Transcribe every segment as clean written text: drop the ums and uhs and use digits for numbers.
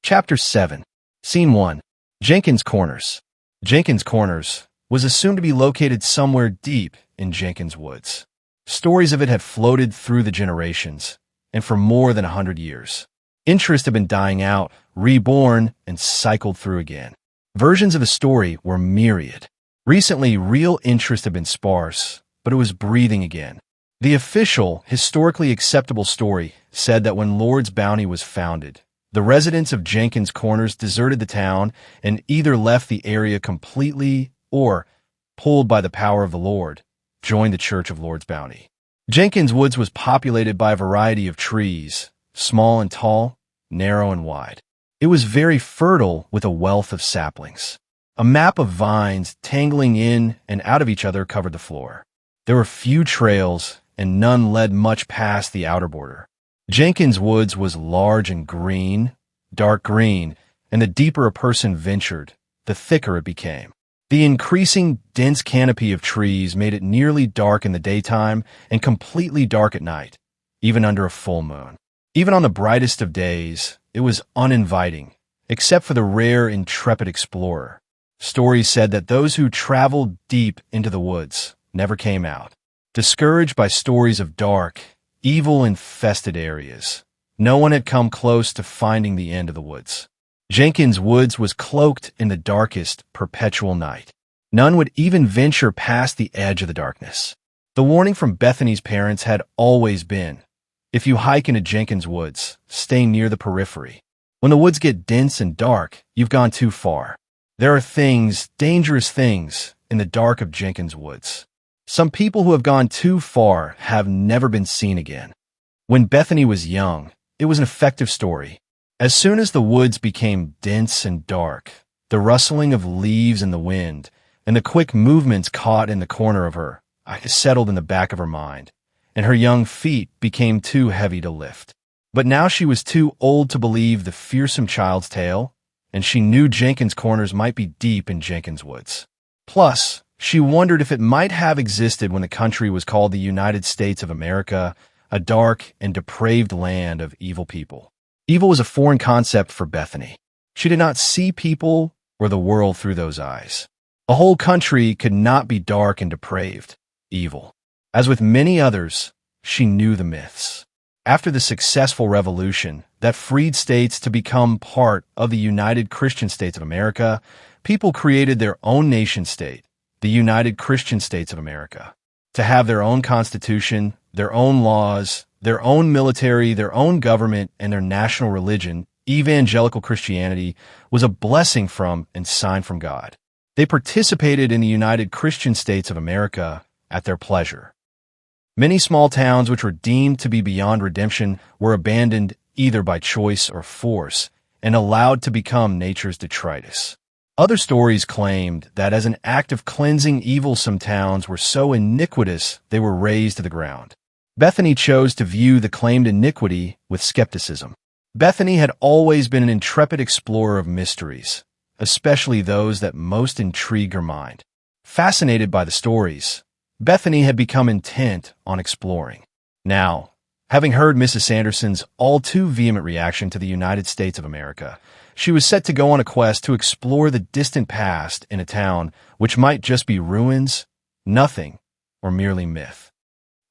Chapter 7. Scene 1. Jenkins Corners. Jenkins Corners was assumed to be located somewhere deep in Jenkins Woods. Stories of it had floated through the generations, and for more than 100 years. Interest had been dying out, reborn, and cycled through again. Versions of the story were myriad. Recently, real interest had been sparse, but it was breathing again. The official, historically acceptable story said that when Lord's Bounty was founded, the residents of Jenkins Corners deserted the town and either left the area completely or, pulled by the power of the Lord, joined the Church of Lord's Bounty. Jenkins Woods was populated by a variety of trees, small and tall, narrow and wide. It was very fertile with a wealth of saplings. A map of vines tangling in and out of each other covered the floor. There were few trails, and none led much past the outer border. Jenkins Woods was large and green, dark green, and the deeper a person ventured, the thicker it became. The increasing dense canopy of trees made it nearly dark in the daytime and completely dark at night, even under a full moon. Even on the brightest of days, it was uninviting, except for the rare, intrepid explorer. Stories said that those who traveled deep into the woods never came out. Discouraged by stories of dark, evil-infested areas, no one had come close to finding the end of the woods. Jenkins Woods was cloaked in the darkest, perpetual night. None would even venture past the edge of the darkness. The warning from Bethany's parents had always been, if you hike into Jenkins Woods, stay near the periphery. When the woods get dense and dark, you've gone too far. There are things, dangerous things, in the dark of Jenkins Woods. Some people who have gone too far have never been seen again. When Bethany was young, it was an effective story. As soon as the woods became dense and dark, the rustling of leaves in the wind and the quick movements caught in the corner of her settled in the back of her mind, and her young feet became too heavy to lift. But now she was too old to believe the fearsome child's tale, and she knew Jenkins Corners might be deep in Jenkins Woods. Plus, she wondered if it might have existed when the country was called the United States of America, a dark and depraved land of evil people. Evil was a foreign concept for Bethany. She did not see people or the world through those eyes. A whole country could not be dark and depraved, evil. As with many others, she knew the myths. After the successful revolution that freed states to become part of the United Christian States of America, people created their own nation-state, the United Christian States of America, to have their own constitution, their own laws, their own military, their own government, and their national religion. Evangelical Christianity was a blessing from and sign from God. They participated in the United Christian States of America at their pleasure. Many small towns which were deemed to be beyond redemption were abandoned either by choice or force and allowed to become nature's detritus. Other stories claimed that as an act of cleansing evil, some towns were so iniquitous they were razed to the ground. Bethany chose to view the claimed iniquity with skepticism. Bethany had always been an intrepid explorer of mysteries, especially those that most intrigued her mind. Fascinated by the stories, Bethany had become intent on exploring. Now, having heard Mrs. Sanderson's all too vehement reaction to the United States of America, she was set to go on a quest to explore the distant past in a town which might just be ruins, nothing, or merely myth.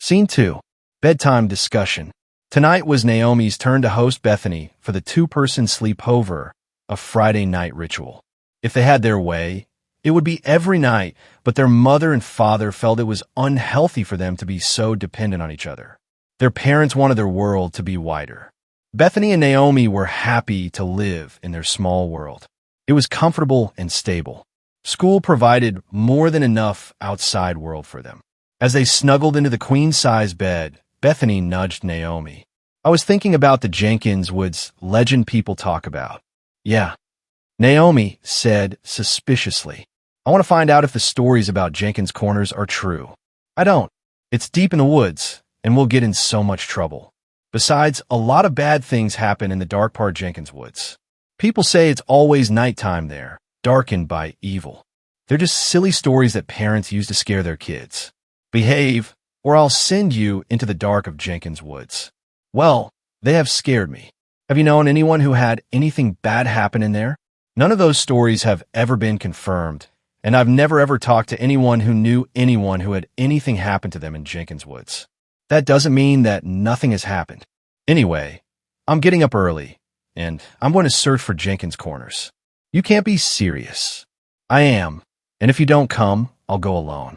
Scene 2. Bedtime discussion. Tonight was Naomi's turn to host Bethany for the two-person sleepover, a Friday night ritual. If they had their way, it would be every night, but their mother and father felt it was unhealthy for them to be so dependent on each other. Their parents wanted their world to be wider. Bethany and Naomi were happy to live in their small world. It was comfortable and stable. School provided more than enough outside world for them. As they snuggled into the queen-size bed, Bethany nudged Naomi. I was thinking about the Jenkins Woods legend people talk about. Yeah, Naomi said suspiciously. I want to find out if the stories about Jenkins Corners are true. I don't. It's deep in the woods, and we'll get in so much trouble. Besides, a lot of bad things happen in the dark part of Jenkins Woods. People say it's always nighttime there, darkened by evil. They're just silly stories that parents use to scare their kids. Behave, or I'll send you into the dark of Jenkins Woods. Well, they have scared me. Have you known anyone who had anything bad happen in there? None of those stories have ever been confirmed, and I've never ever talked to anyone who knew anyone who had anything happen to them in Jenkins Woods. That doesn't mean that nothing has happened. Anyway, I'm getting up early, and I'm going to search for Jenkins Corners. You can't be serious. I am, and if you don't come, I'll go alone.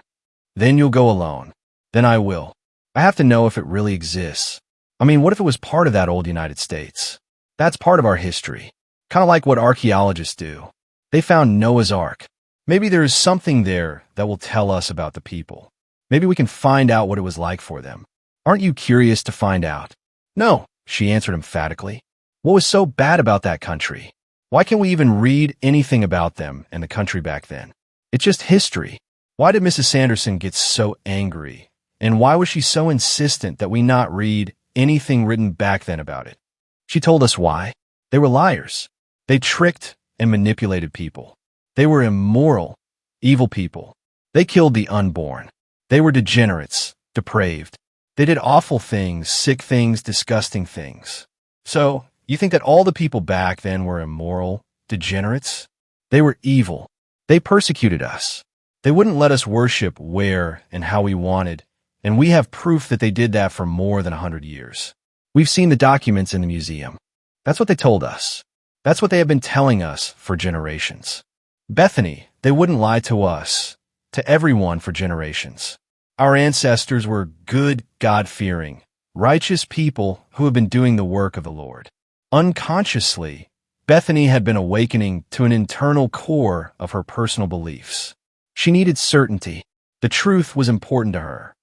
Then you'll go alone. Then I will. I have to know if it really exists. I mean, what if it was part of that old United States? That's part of our history. Kind of like what archaeologists do. They found Noah's Ark. Maybe there is something there that will tell us about the people. Maybe we can find out what it was like for them. Aren't you curious to find out? No, she answered emphatically. What was so bad about that country? Why can't we even read anything about them and the country back then? It's just history. Why did Mrs. Sanderson get so angry? And why was she so insistent that we not read anything written back then about it? She told us why. They were liars. They tricked and manipulated people. They were immoral, evil people. They killed the unborn. They were degenerates, depraved. They did awful things, sick things, disgusting things. So, you think that all the people back then were immoral, degenerates? They were evil. They persecuted us. They wouldn't let us worship where and how we wanted, and we have proof that they did that for more than 100 years. We've seen the documents in the museum. That's what they told us. That's what they have been telling us for generations. Bethany, they wouldn't lie to us, to everyone for generations. Our ancestors were good, God-fearing, righteous people who have been doing the work of the Lord. Unconsciously, Bethany had been awakening to an internal core of her personal beliefs. She needed certainty. The truth was important to her.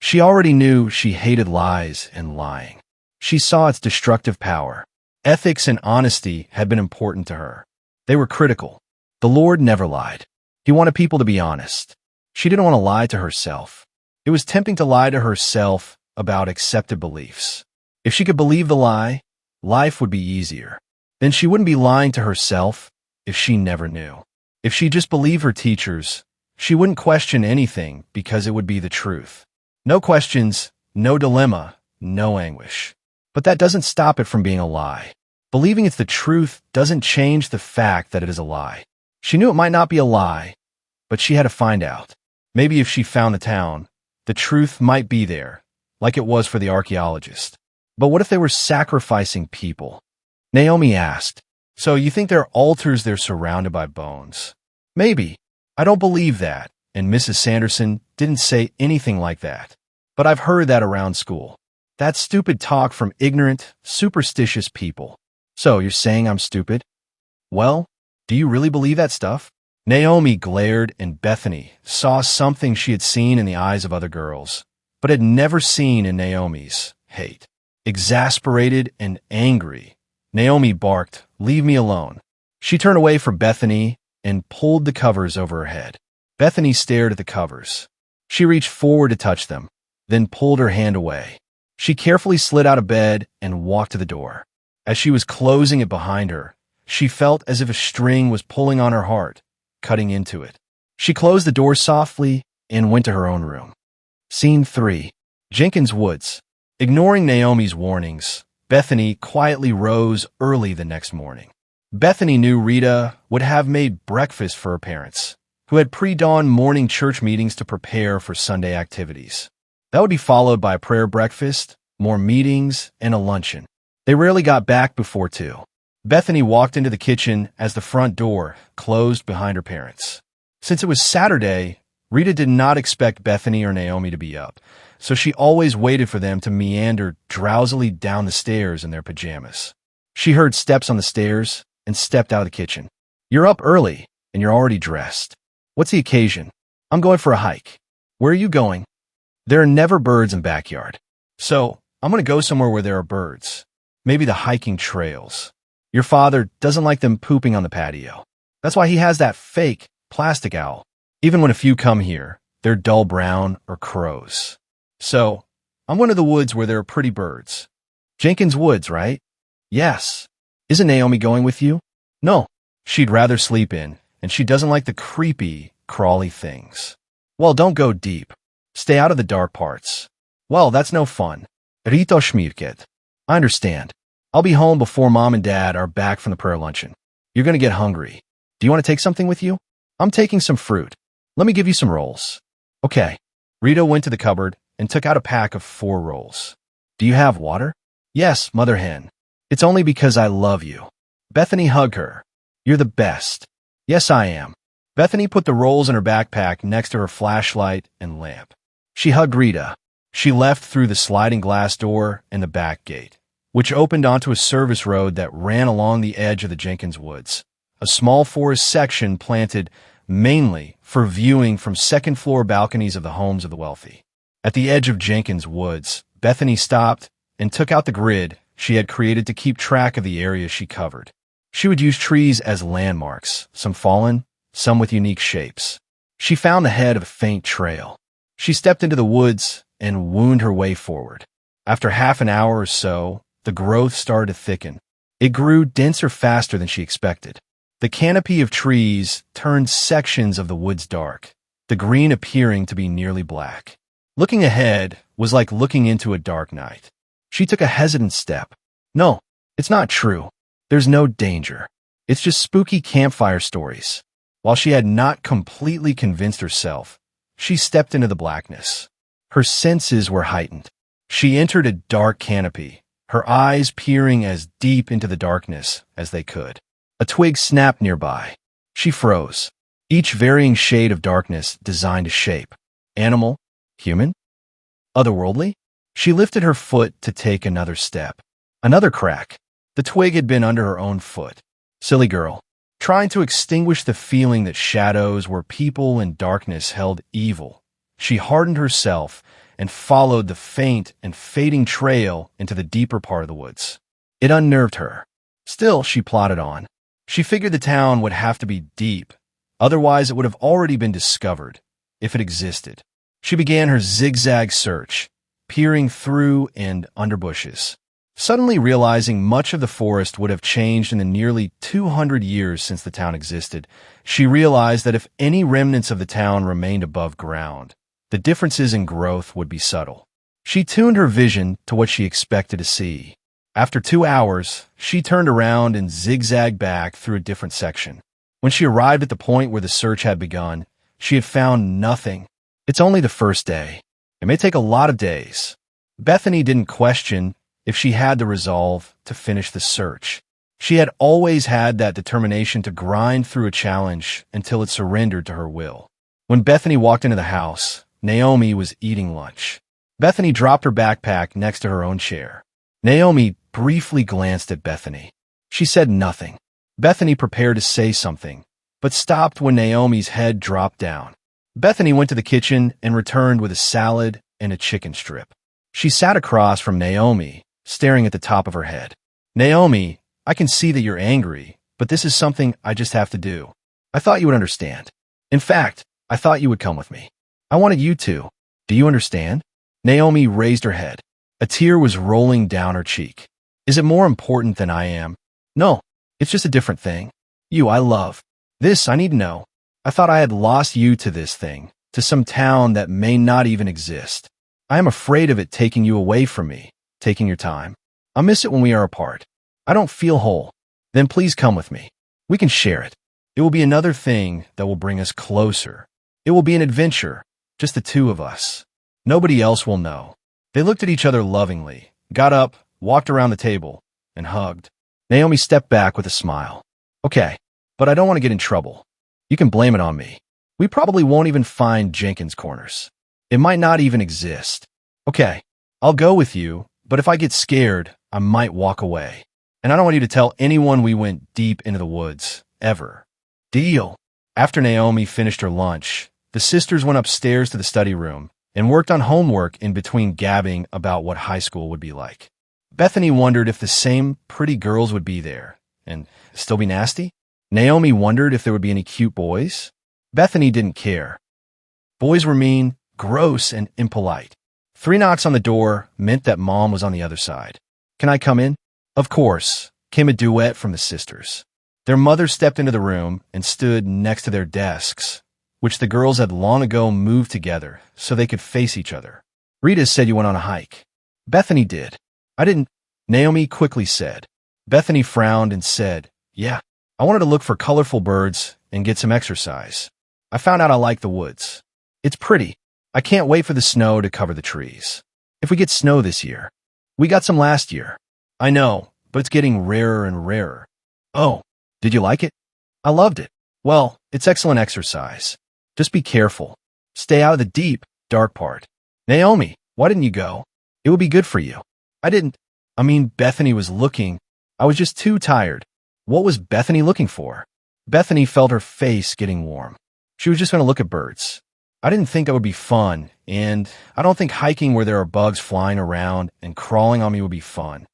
She already knew she hated lies and lying. She saw its destructive power. Ethics and honesty had been important to her. They were critical. The Lord never lied. He wanted people to be honest. She didn't want to lie to herself. It was tempting to lie to herself about accepted beliefs. If she could believe the lie, life would be easier. Then she wouldn't be lying to herself if she never knew. If she just believed her teachers, she wouldn't question anything because it would be the truth. No questions, no dilemma, no anguish. But that doesn't stop it from being a lie. Believing it's the truth doesn't change the fact that it is a lie. She knew it might not be a lie, but she had to find out. Maybe if she found the town, the truth might be there, like it was for the archaeologist. But what if they were sacrificing people? Naomi asked, "So you think there are altars they're surrounded by bones?" Maybe. I don't believe that, and Mrs. Sanderson didn't say anything like that. But I've heard that around school. That's stupid talk from ignorant, superstitious people. So you're saying I'm stupid? Well, do you really believe that stuff? Naomi glared, and Bethany saw something she had seen in the eyes of other girls, but had never seen in Naomi's: hate. Exasperated and angry, Naomi barked, "Leave me alone." She turned away from Bethany and pulled the covers over her head. Bethany stared at the covers. She reached forward to touch them, then pulled her hand away. She carefully slid out of bed and walked to the door. As she was closing it behind her, she felt as if a string was pulling on her heart, cutting into it. She closed the door softly and went to her own room. Scene 3. Jenkins Woods. Ignoring Naomi's warnings, Bethany quietly rose early the next morning. Bethany knew Rita would have made breakfast for her parents, who had pre-dawn morning church meetings to prepare for Sunday activities. That would be followed by a prayer breakfast, more meetings, and a luncheon. They rarely got back before 2. Bethany walked into the kitchen as the front door closed behind her parents. Since it was Saturday, Rita did not expect Bethany or Naomi to be up, so she always waited for them to meander drowsily down the stairs in their pajamas. She heard steps on the stairs and stepped out of the kitchen. "You're up early, and you're already dressed. What's the occasion?" "I'm going for a hike." "Where are you going?" "There are never birds in backyard. So, I'm going to go somewhere where there are birds. Maybe the hiking trails. Your father doesn't like them pooping on the patio. That's why he has that fake plastic owl. Even when a few come here, they're dull brown or crows. So, I'm going to the woods where there are pretty birds." "Jenkins Woods, right?" "Yes." "Isn't Naomi going with you?" "No. She'd rather sleep in, and she doesn't like the creepy, crawly things." "Well, don't go deep. Stay out of the dark parts." "Well, that's no fun." "Rito Schmirket." "I understand. I'll be home before Mom and Dad are back from the prayer luncheon. You're going to get hungry. Do you want to take something with you? I'm taking some fruit. Let me give you some rolls. Okay. Rita went to the cupboard and took out a pack of 4 rolls. Do you have water? Yes, Mother Hen. It's only because I love you. Bethany hugged her. You're the best. Yes, I am. Bethany put the rolls in her backpack next to her flashlight and lamp. She hugged Rita. She left through the sliding glass door and the back gate, which opened onto a service road that ran along the edge of the Jenkins Woods, a small forest section planted mainly for viewing from second-floor balconies of the homes of the wealthy. At the edge of Jenkins Woods, Bethany stopped and took out the grid she had created to keep track of the area she covered. She would use trees as landmarks, some fallen, some with unique shapes. She found the head of a faint trail. She stepped into the woods and wound her way forward. After half an hour or so, the growth started to thicken. It grew denser faster than she expected. The canopy of trees turned sections of the woods dark, the green appearing to be nearly black. Looking ahead was like looking into a dark night. She took a hesitant step. No, it's not true. There's no danger. It's just spooky campfire stories. While she had not completely convinced herself, she stepped into the blackness. Her senses were heightened. She entered a dark canopy, her eyes peering as deep into the darkness as they could. A twig snapped nearby. She froze. Each varying shade of darkness designed a shape. Animal? Human? Otherworldly? She lifted her foot to take another step. Another crack. The twig had been under her own foot. Silly girl. Trying to extinguish the feeling that shadows were people and darkness held evil, she hardened herself and followed the faint and fading trail into the deeper part of the woods. It unnerved her. Still, she plodded on. She figured the town would have to be deep, otherwise it would have already been discovered, if it existed. She began her zigzag search, peering through and under bushes. Suddenly realizing much of the forest would have changed in the nearly 200 years since the town existed, she realized that if any remnants of the town remained above ground, the differences in growth would be subtle. She tuned her vision to what she expected to see. After 2 hours, she turned around and zigzagged back through a different section. When she arrived at the point where the search had begun, she had found nothing. It's only the first day. It may take a lot of days. Bethany didn't question if she had the resolve to finish the search. She had always had that determination to grind through a challenge until it surrendered to her will. When Bethany walked into the house, Naomi was eating lunch. Bethany dropped her backpack next to her own chair. Naomi briefly glanced at Bethany. She said nothing. Bethany prepared to say something, but stopped when Naomi's head dropped down. Bethany went to the kitchen and returned with a salad and a chicken strip. She sat across from Naomi, staring at the top of her head. Naomi, I can see that you're angry, but this is something I just have to do. I thought you would understand. In fact, I thought you would come with me. I wanted you to. Do you understand? Naomi raised her head. A tear was rolling down her cheek. Is it more important than I am? No, it's just a different thing. You, I love. This, I need to know. I thought I had lost you to this thing, to some town that may not even exist. I am afraid of it taking you away from me, taking your time. I'll miss it when we are apart. I don't feel whole. Then please come with me. We can share it. It will be another thing that will bring us closer. It will be an adventure, just the two of us. Nobody else will know. They looked at each other lovingly, got up, walked around the table, and hugged. Naomi stepped back with a smile. Okay, but I don't want to get in trouble. You can blame it on me. We probably won't even find Jenkins Corners. It might not even exist. Okay, I'll go with you, but if I get scared, I might walk away. And I don't want you to tell anyone we went deep into the woods, ever. Deal. After Naomi finished her lunch, the sisters went upstairs to the study room and worked on homework in between gabbing about what high school would be like. Bethany wondered if the same pretty girls would be there and still be nasty. Naomi wondered if there would be any cute boys. Bethany didn't care. Boys were mean, gross, and impolite. 3 knocks on the door meant that Mom was on the other side. Can I come in? Of course, came a duet from the sisters. Their mother stepped into the room and stood next to their desks, which the girls had long ago moved together so they could face each other. Rita said you went on a hike. Bethany did. I didn't. Naomi quickly said. Bethany frowned and said, "Yeah, I wanted to look for colorful birds and get some exercise. I found out I like the woods. It's pretty. I can't wait for the snow to cover the trees. If we get snow this year. We got some last year. I know, but it's getting rarer and rarer." "Oh, did you like it?" "I loved it. Well, it's excellent exercise. Just be careful. Stay out of the deep, dark part." "Naomi, why didn't you go? It would be good for you." "I didn't. I mean, Bethany was looking. I was just too tired." "What was Bethany looking for?" Bethany felt her face getting warm. She was just going to look at birds. "I didn't think that would be fun, and I don't think hiking where there are bugs flying around and crawling on me would be fun."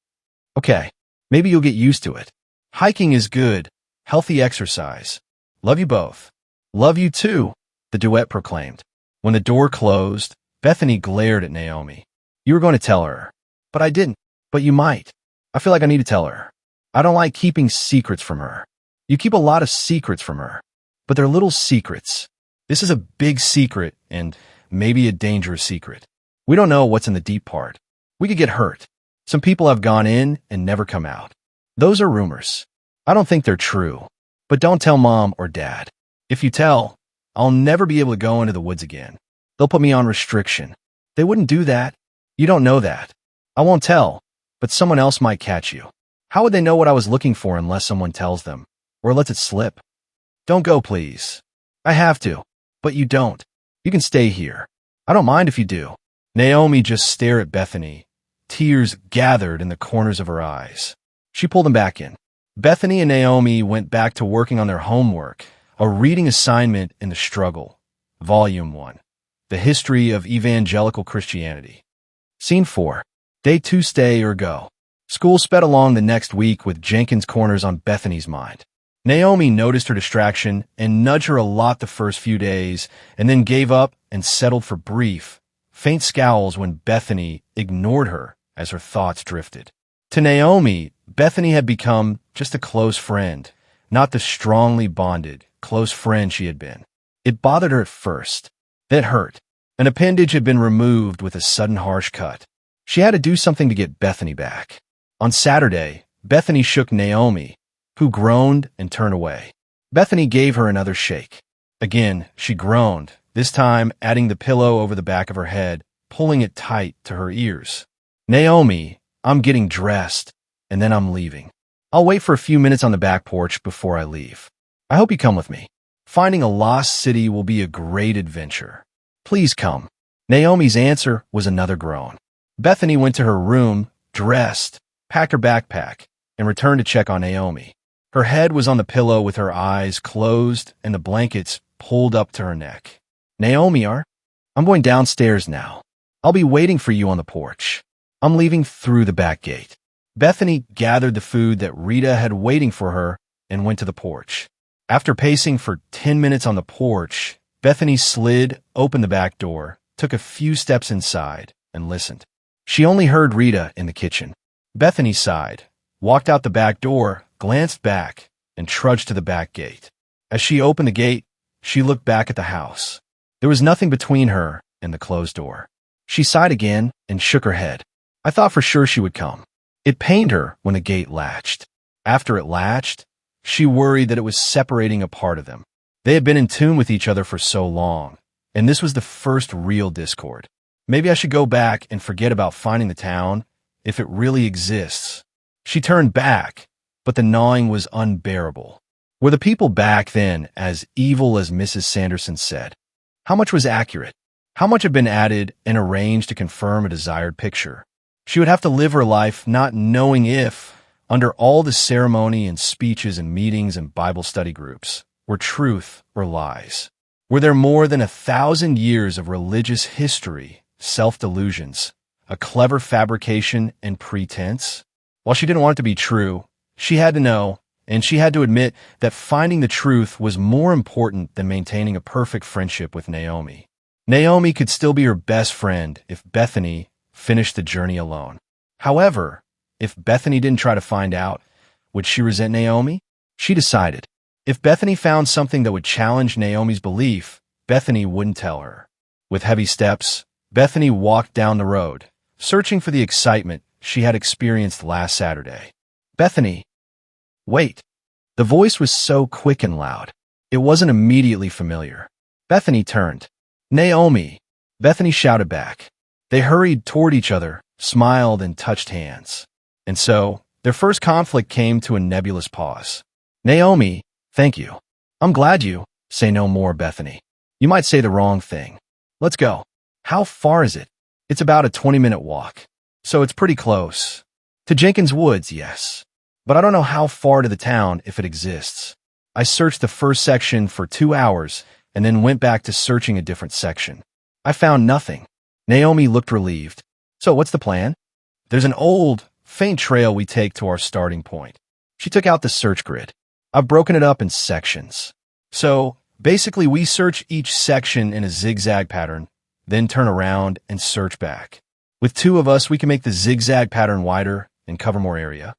"Okay, maybe you'll get used to it. Hiking is good, healthy exercise. Love you both." "Love you too," the duet proclaimed. When the door closed, Bethany glared at Naomi. "You were going to tell her." "But I didn't." "But you might. I feel like I need to tell her. I don't like keeping secrets from her." "You keep a lot of secrets from her." "But they're little secrets. This is a big secret and maybe a dangerous secret. We don't know what's in the deep part. We could get hurt. Some people have gone in and never come out. Those are rumors. I don't think they're true. But don't tell Mom or Dad. If you tell, I'll never be able to go into the woods again. They'll put me on restriction." "They wouldn't do that. You don't know that." "I won't tell, but someone else might catch you." "How would they know what I was looking for unless someone tells them, or lets it slip?" "Don't go, please." "I have to." "But you don't. You can stay here." "I don't mind if you do." Naomi just stared at Bethany. Tears gathered in the corners of her eyes. She pulled them back in. Bethany and Naomi went back to working on their homework, a reading assignment in The Struggle, Volume 1, The History of Evangelical Christianity. Scene 4. Day 2, stay or go. School sped along the next week with Jenkins Corners on Bethany's mind. Naomi noticed her distraction and nudged her a lot the first few days, and then gave up and settled for brief, faint scowls when Bethany ignored her as her thoughts drifted. To Naomi, Bethany had become just a close friend, not the strongly bonded, close friend she had been. It bothered her at first. Then it hurt. An appendage had been removed with a sudden harsh cut. She had to do something to get Bethany back. On Saturday, Bethany shook Naomi, who groaned and turned away. Bethany gave her another shake. Again, she groaned, this time adding the pillow over the back of her head, pulling it tight to her ears. "Naomi, I'm getting dressed, and then I'm leaving. I'll wait for a few minutes on the back porch before I leave. I hope you come with me. Finding a lost city will be a great adventure. Please come." Naomi's answer was another groan. Bethany went to her room, dressed, packed her backpack, and returned to check on Naomi. Her head was on the pillow with her eyes closed and the blankets pulled up to her neck. "Naomi, I'm going downstairs now. I'll be waiting for you on the porch. I'm leaving through the back gate." Bethany gathered the food that Rita had waiting for her and went to the porch. After pacing for 10 minutes on the porch, Bethany slid open the back door, took a few steps inside, and listened. She only heard Rita in the kitchen. Bethany sighed, walked out the back door, glanced back, and trudged to the back gate. As she opened the gate, she looked back at the house. There was nothing between her and the closed door. She sighed again and shook her head. I thought for sure she would come. It pained her when the gate latched. After it latched, she worried that it was separating a part of them. They had been in tune with each other for so long, and this was the first real discord. Maybe I should go back and forget about finding the town, if it really exists. She turned back, but the gnawing was unbearable. Were the people back then as evil as Mrs. Sanderson said? How much was accurate? How much had been added and arranged to confirm a desired picture? She would have to live her life not knowing if, under all the ceremony and speeches and meetings and Bible study groups, were truth or lies. Were there more than 1,000 years of religious history, self-delusions, a clever fabrication and pretense? While she didn't want it to be true, she had to know, and she had to admit that finding the truth was more important than maintaining a perfect friendship with Naomi. Naomi could still be her best friend if Bethany finished the journey alone. However, if Bethany didn't try to find out, would she resent Naomi? She decided, if Bethany found something that would challenge Naomi's belief, Bethany wouldn't tell her. With heavy steps, Bethany walked down the road, searching for the excitement she had experienced last Saturday. Bethany. Wait. The voice was so quick and loud. It wasn't immediately familiar. Bethany turned. Naomi. Bethany shouted back. They hurried toward each other, smiled, and touched hands. And so, their first conflict came to a nebulous pause. Naomi, thank you. I'm glad you. Say no more, Bethany. You might say the wrong thing. Let's go. How far is it? It's about a 20-minute walk. So it's pretty close. To Jenkins Woods, yes. But I don't know how far to the town if it exists. I searched the first section for 2 hours and then went back to searching a different section. I found nothing. Naomi looked relieved. So what's the plan? There's an old, faint trail we take to our starting point. She took out the search grid. I've broken it up in sections. So, basically we search each section in a zigzag pattern, then turn around and search back. With 2 of us, we can make the zigzag pattern wider and cover more area.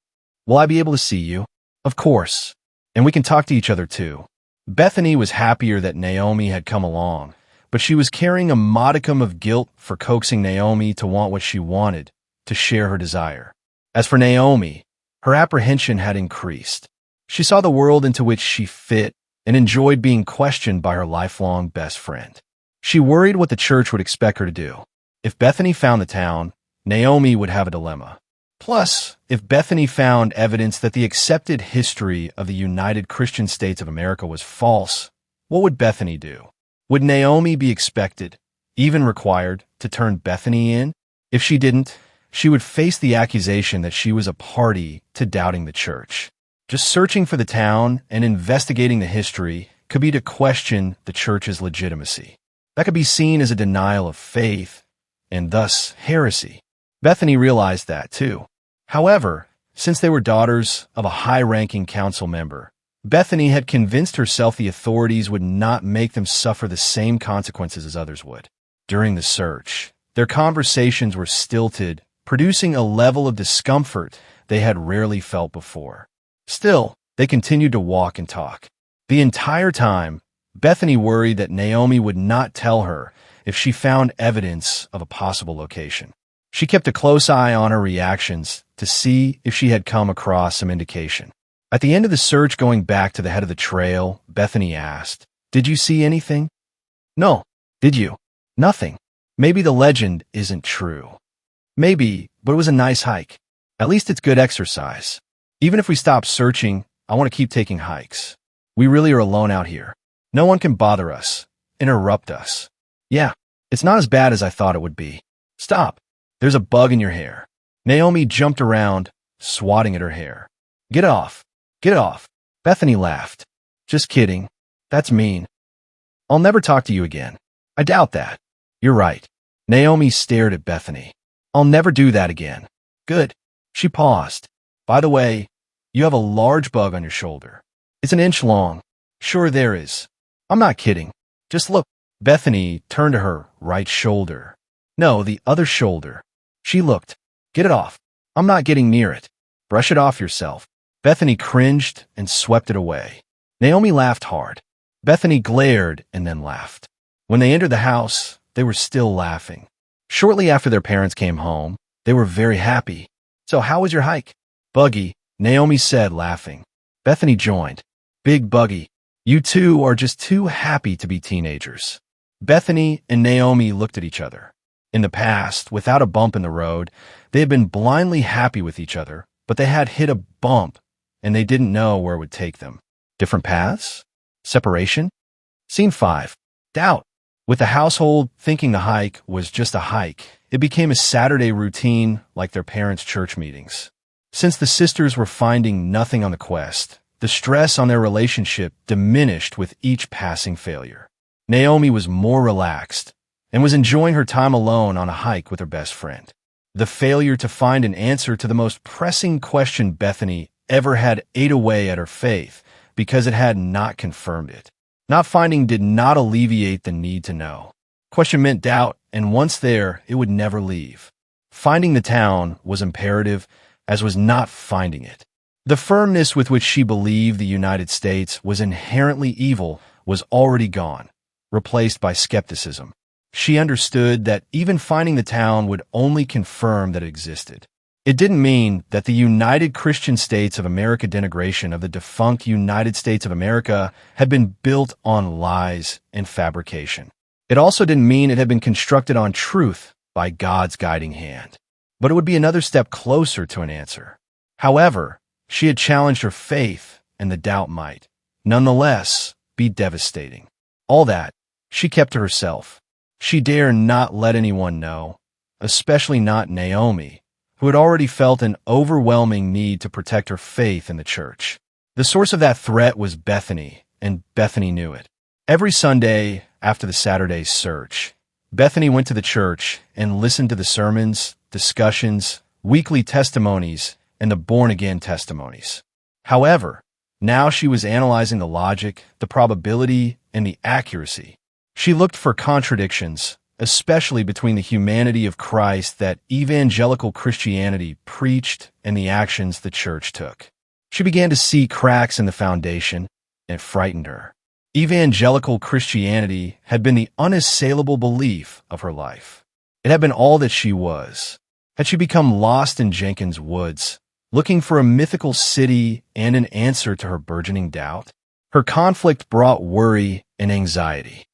Will I be able to see you? Of course. And we can talk to each other too. Bethany was happier that Naomi had come along, but she was carrying a modicum of guilt for coaxing Naomi to want what she wanted, to share her desire. As for Naomi, her apprehension had increased. She saw the world into which she fit and enjoyed being questioned by her lifelong best friend. She worried what the church would expect her to do. If Bethany found the town, Naomi would have a dilemma. Plus, if Bethany found evidence that the accepted history of the United Christian States of America was false, what would Bethany do? Would Naomi be expected, even required, to turn Bethany in? If she didn't, she would face the accusation that she was a party to doubting the church. Just searching for the town and investigating the history could be to question the church's legitimacy. That could be seen as a denial of faith, and thus heresy. Bethany realized that, too. However, since they were daughters of a high-ranking council member, Bethany had convinced herself the authorities would not make them suffer the same consequences as others would. During the search, their conversations were stilted, producing a level of discomfort they had rarely felt before. Still, they continued to walk and talk. The entire time, Bethany worried that Naomi would not tell her if she found evidence of a possible location. She kept a close eye on her reactions to see if she had come across some indication. At the end of the search, going back to the head of the trail, Bethany asked, "Did you see anything?" "No." "Did you?" "Nothing." Maybe the legend isn't true. Maybe, but it was a nice hike. At least it's good exercise. Even if we stop searching, I want to keep taking hikes. We really are alone out here. No one can bother us, interrupt us. Yeah, it's not as bad as I thought it would be. Stop. There's a bug in your hair. Naomi jumped around, swatting at her hair. Get off. Get off. Bethany laughed. Just kidding. That's mean. I'll never talk to you again. I doubt that. You're right. Naomi stared at Bethany. I'll never do that again. Good. She paused. By the way, you have a large bug on your shoulder. It's an inch long. Sure there is. I'm not kidding. Just look. Bethany turned to her right shoulder. No, the other shoulder. She looked. Get it off. I'm not getting near it. Brush it off yourself. Bethany cringed and swept it away. Naomi laughed hard. Bethany glared and then laughed. When they entered the house, they were still laughing. Shortly after their parents came home, they were very happy. So how was your hike? Buggy, Naomi said, laughing. Bethany joined. Big buggy. You two are just too happy to be teenagers. Bethany and Naomi looked at each other. In the past, without a bump in the road, they had been blindly happy with each other, but they had hit a bump, and they didn't know where it would take them. Different paths? Separation? Scene 5. Doubt. With the household thinking the hike was just a hike, it became a Saturday routine like their parents' church meetings. Since the sisters were finding nothing on the quest, the stress on their relationship diminished with each passing failure. Naomi was more relaxed and was enjoying her time alone on a hike with her best friend. The failure to find an answer to the most pressing question Bethany ever had ate away at her faith because it had not confirmed it. Not finding did not alleviate the need to know. Question meant doubt, and once there, it would never leave. Finding the town was imperative, as was not finding it. The firmness with which she believed the United States was inherently evil was already gone, replaced by skepticism. She understood that even finding the town would only confirm that it existed. It didn't mean that the United Christian States of America denigration of the defunct United States of America had been built on lies and fabrication. It also didn't mean it had been constructed on truth by God's guiding hand. But it would be another step closer to an answer. However, she had challenged her faith, and the doubt might, nonetheless, be devastating. All that, she kept to herself. She dared not let anyone know, especially not Naomi, who had already felt an overwhelming need to protect her faith in the church. The source of that threat was Bethany, and Bethany knew it. Every Sunday after the Saturday search, Bethany went to the church and listened to the sermons, discussions, weekly testimonies, and the born-again testimonies. However, now she was analyzing the logic, the probability, and the accuracy. She looked for contradictions, especially between the humanity of Christ that evangelical Christianity preached and the actions the church took. She began to see cracks in the foundation, and it frightened her. Evangelical Christianity had been the unassailable belief of her life. It had been all that she was. Had she become lost in Jenkins Woods, looking for a mythical city and an answer to her burgeoning doubt? Her conflict brought worry and anxiety.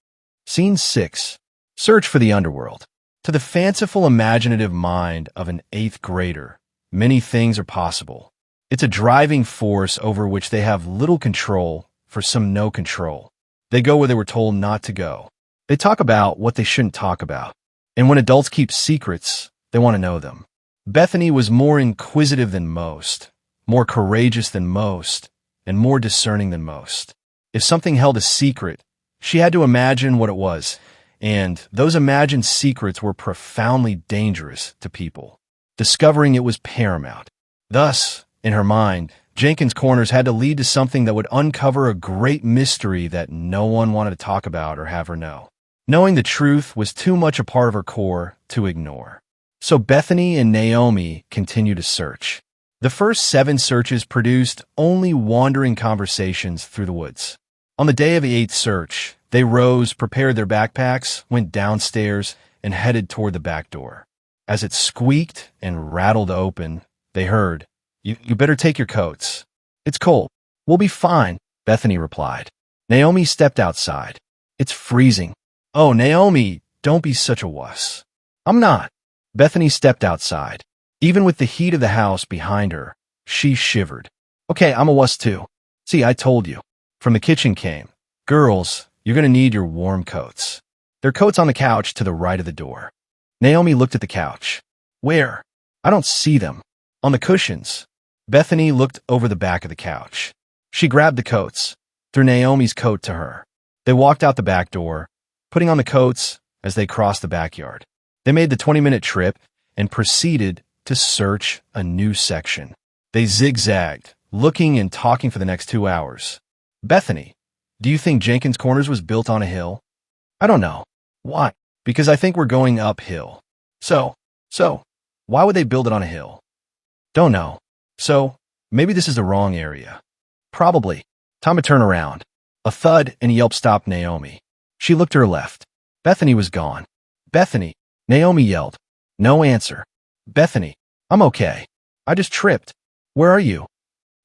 Scene 6. Search for the underworld. To the fanciful, imaginative mind of an 8th grader, many things are possible. It's a driving force over which they have little control, for some no control. They go where they were told not to go. They talk about what they shouldn't talk about. And when adults keep secrets, they want to know them. Bethany was more inquisitive than most, more courageous than most, and more discerning than most. If something held a secret, she had to imagine what it was, and those imagined secrets were profoundly dangerous to people. Discovering it was paramount. Thus, in her mind, Jenkins Corners had to lead to something that would uncover a great mystery that no one wanted to talk about or have her know. Knowing the truth was too much a part of her core to ignore. So Bethany and Naomi continued to search. The first 7 searches produced only wandering conversations through the woods. On the day of the 8th search, they rose, prepared their backpacks, went downstairs, and headed toward the back door. As it squeaked and rattled open, they heard, You better take your coats. It's cold. We'll be fine, Bethany replied. Naomi stepped outside. It's freezing. Oh, Naomi, don't be such a wuss. I'm not. Bethany stepped outside. Even with the heat of the house behind her, she shivered. Okay, I'm a wuss too. See, I told you. From the kitchen came, Girls, you're going to need your warm coats. There are coats on the couch to the right of the door. Naomi looked at the couch. Where? I don't see them. On the cushions. Bethany looked over the back of the couch. She grabbed the coats, threw Naomi's coat to her. They walked out the back door, putting on the coats as they crossed the backyard. They made the 20-minute trip and proceeded to search a new section. They zigzagged, looking and talking for the next 2 hours. Bethany, do you think Jenkins Corners was built on a hill? I don't know. Why? Because I think we're going uphill. So, why would they build it on a hill? Don't know. So, maybe this is the wrong area. Probably. Time to turn around. A thud and yelp stopped Naomi. She looked to her left. Bethany was gone. Bethany, Naomi yelled. No answer. Bethany, I'm okay. I just tripped. Where are you?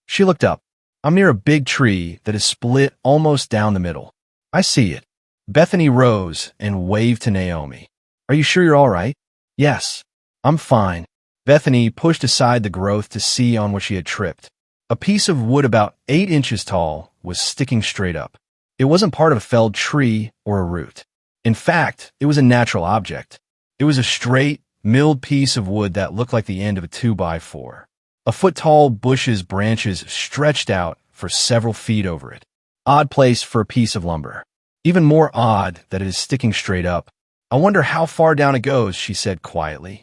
She looked up. I'm near a big tree that is split almost down the middle. I see it. Bethany rose and waved to Naomi. Are you sure you're all right? Yes, I'm fine. Bethany pushed aside the growth to see on what she had tripped. A piece of wood about 8 inches tall was sticking straight up. It wasn't part of a felled tree or a root. In fact, it was a natural object. It was a straight, milled piece of wood that looked like the end of a 2x4. A foot-tall bush's branches stretched out for several feet over it. Odd place for a piece of lumber. Even more odd that it is sticking straight up. I wonder how far down it goes, she said quietly.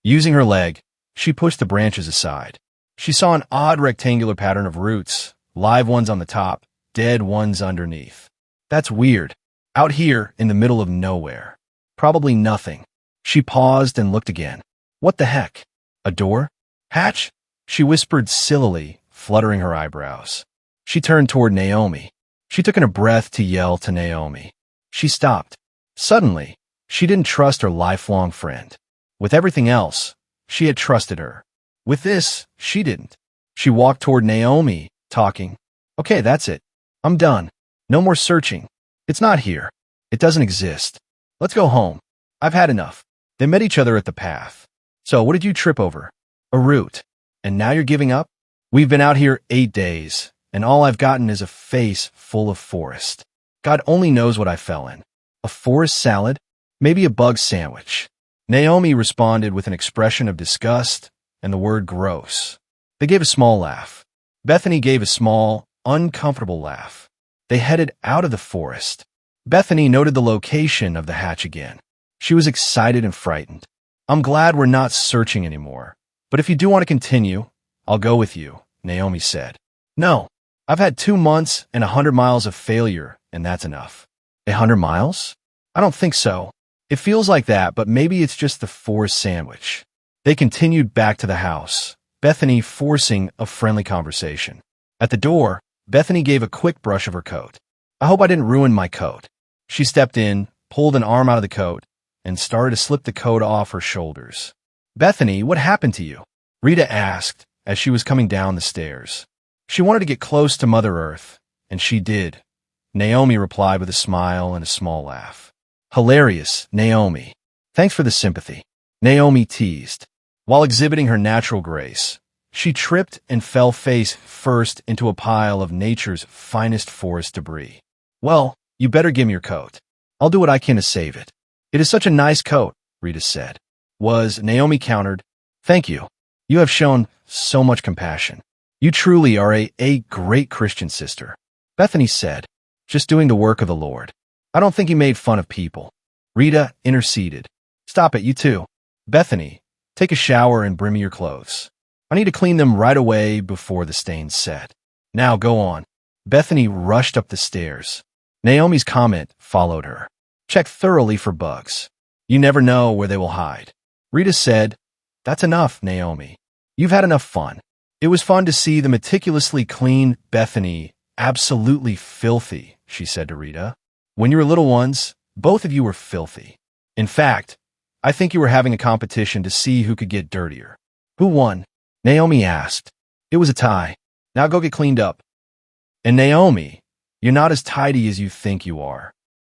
Using her leg, she pushed the branches aside. She saw an odd rectangular pattern of roots, live ones on the top, dead ones underneath. That's weird. Out here in the middle of nowhere. Probably nothing. She paused and looked again. What the heck? A door? Hatch? She whispered sillily, fluttering her eyebrows. She turned toward Naomi. She took in a breath to yell to Naomi. She stopped. Suddenly, she didn't trust her lifelong friend. With everything else, she had trusted her. With this, she didn't. She walked toward Naomi, talking. Okay, that's it. I'm done. No more searching. It's not here. It doesn't exist. Let's go home. I've had enough. They met each other at the path. So what did you trip over? A root. And now you're giving up? We've been out here 8 days, and all I've gotten is a face full of forest. God only knows what I fell in. A forest salad? Maybe a bug sandwich. Naomi responded with an expression of disgust and the word gross. They gave a small laugh. Bethany gave a small, uncomfortable laugh. They headed out of the forest. Bethany noted the location of the hatch again. She was excited and frightened. I'm glad we're not searching anymore. But if you do want to continue, I'll go with you, Naomi said. No, I've had 2 months and 100 miles of failure, and that's enough. 100 miles? I don't think so. It feels like that, but maybe it's just the forest sandwich. They continued back to the house, Bethany forcing a friendly conversation. At the door, Bethany gave a quick brush of her coat. I hope I didn't ruin my coat. She stepped in, pulled an arm out of the coat, and started to slip the coat off her shoulders. Bethany, what happened to you? Rita asked as she was coming down the stairs. She wanted to get close to Mother Earth, and she did. Naomi replied with a smile and a small laugh. Hilarious, Naomi. Thanks for the sympathy. Naomi teased. While exhibiting her natural grace, she tripped and fell face first into a pile of nature's finest forest debris. Well, you better give me your coat. I'll do what I can to save it. It is such a nice coat, Rita said. Naomi countered. Thank you. You have shown so much compassion. You truly are a great Christian sister. Bethany said, just doing the work of the Lord. I don't think he made fun of people. Rita interceded. Stop it, you too. Bethany, take a shower and bring me your clothes. I need to clean them right away before the stains set. Now go on. Bethany rushed up the stairs. Naomi's comment followed her. Check thoroughly for bugs. You never know where they will hide. Rita said, That's enough, Naomi. You've had enough fun. It was fun to see the meticulously clean Bethany absolutely filthy, she said to Rita. When you were little ones, both of you were filthy. In fact, I think you were having a competition to see who could get dirtier. Who won? Naomi asked. It was a tie. Now go get cleaned up. And Naomi, you're not as tidy as you think you are.